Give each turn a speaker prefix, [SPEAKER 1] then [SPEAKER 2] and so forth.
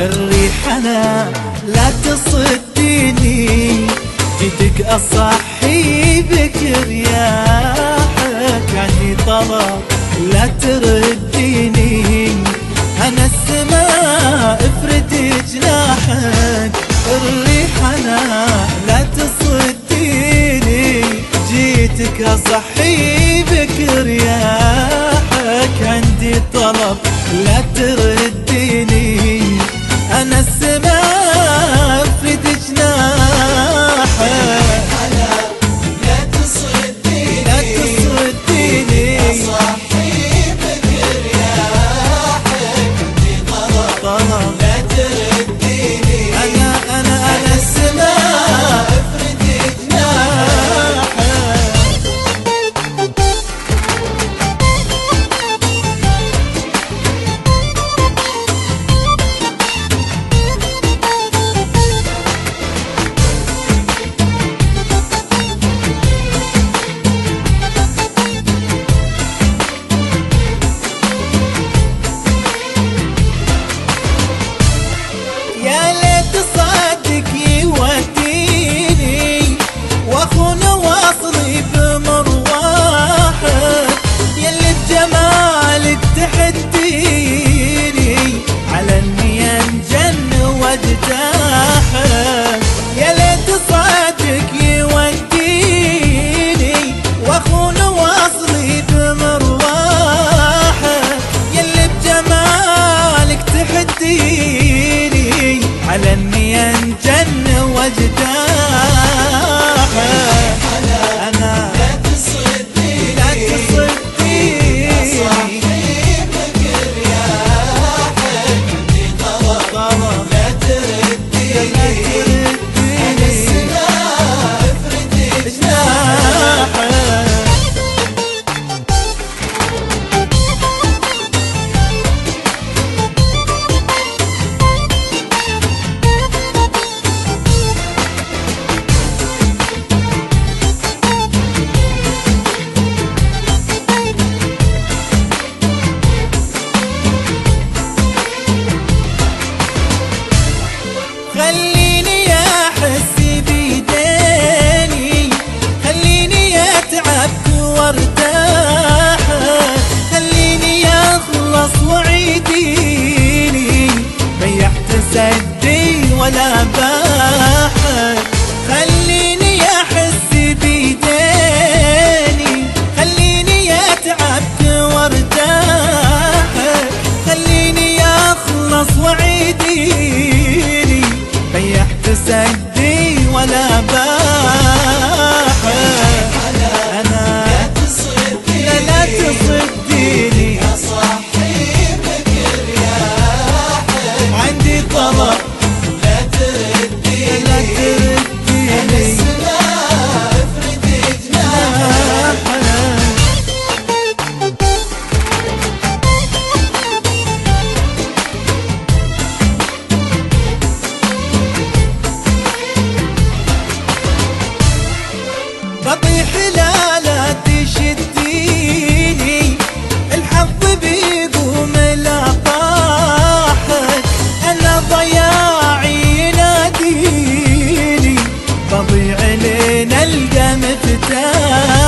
[SPEAKER 1] الريحانة لا تصديني، جيتك أصحي بك رياحك، عندي طلب لا ترديني، أنا السماء افرد جناحك. الريحانة لا تصديني، جيتك أصحي بك رياحك، عندي طلب لا ترديني، أنا السماء افرد جناحك.
[SPEAKER 2] لا تصديني
[SPEAKER 1] لا تصديني،
[SPEAKER 2] أصحي بك رياحك، عندي طلب لا ترديني،
[SPEAKER 1] أنا
[SPEAKER 2] السماء افرد جناحك.
[SPEAKER 1] يا ليت صدق يوديني واخون واصلي بمرواحك، يلي بجمالك تحديني على اني انجن واجتاحك. يا ليت صدق يوديني واخون واصلي بمرواحك، يلي بجمالك تحديني على اني انجن واجتاحك. انا
[SPEAKER 2] لا تصديني
[SPEAKER 1] لا تصديني،
[SPEAKER 2] أصحي بك رياحك، عندي طلب لا ترديني، أنا السماء افرد جناحك.
[SPEAKER 1] خليني احس بيديني، خليني اتعب وارتاح، خليني اخلص وعيديني، بيحت سدي ولا باحك. خليني احس بيديني، خليني اتعب وارتاح، خليني اخلص وعيديني، بيحت سدي ولا باحك. أنا
[SPEAKER 2] لا تصديني
[SPEAKER 1] لا تصديني،
[SPEAKER 2] أصحي بك رياحك،
[SPEAKER 1] عندي طلب
[SPEAKER 2] لا ترديني،
[SPEAKER 1] لا ترديني،
[SPEAKER 2] السماء افرد جناحك.
[SPEAKER 1] بطيح لا تشديني، الحظ بيقوم لا طاحك، انا ضياعي يناديني، بضيع لين القى مفتاح.